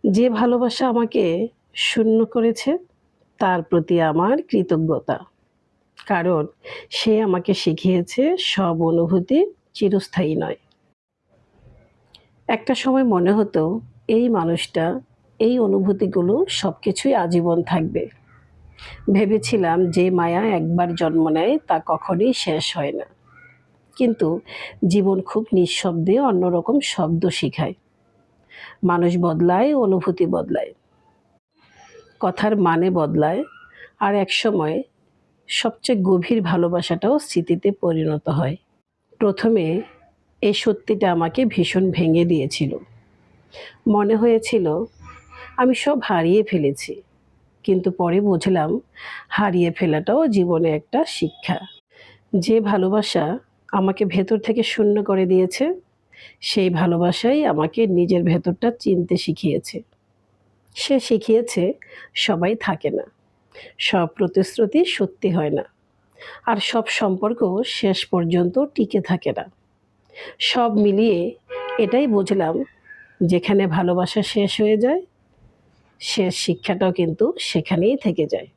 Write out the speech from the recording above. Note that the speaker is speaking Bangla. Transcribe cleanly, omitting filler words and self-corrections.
যে ভালোবাসা আমাকে শূন্য করেছে তার প্রতি আমার কৃতজ্ঞতা। কারণ সে আমাকে শিখিয়েছে সব অনুভূতি চিরস্থায়ী নয়। একটা সময় মনে হতো এই মানুষটা, এই অনুভূতিগুলো সবকিছুই আজীবন থাকবে। ভেবেছিলাম যে মায়া একবার জন্ম নেয় তা কখনোই শেষ হয় না। কিন্তু জীবন খুব নিঃশব্দে অন্যরকম শব্দ শিখায়। মানুষ বদলায়, অনুভূতি বদলায়, কথার মানে বদলায়, আর একসময় সবচেয়ে গভীর ভালোবাসাটাও স্মৃতিতে পরিণত হয়। প্রথমে এই সত্যিটা আমাকে ভীষণ ভেঙে দিয়েছিল। মনে হয়েছিল আমি সব হারিয়ে ফেলেছি। কিন্তু পরে বুঝলাম হারিয়ে ফেলাটাও জীবনে একটা শিক্ষা। যে ভালোবাসা আমাকে ভেতর থেকে শূন্য করে দিয়েছে, সেই ভালোবাসাই আমাকে নিজের ভেতরটা চিনতে শিখিয়েছে। সে শিখিয়েছে সবাই থাকে না, সব প্রতিশ্রুতি সত্যি হয় না, আর সব সম্পর্ক শেষ পর্যন্ত টিকে থাকে না। সব মিলিয়ে এটাই বুঝলাম, যেখানে ভালোবাসা শেষ হয়ে যায়, শেষ শিক্ষাটাও কিন্তু সেখানেই থেকে যায়।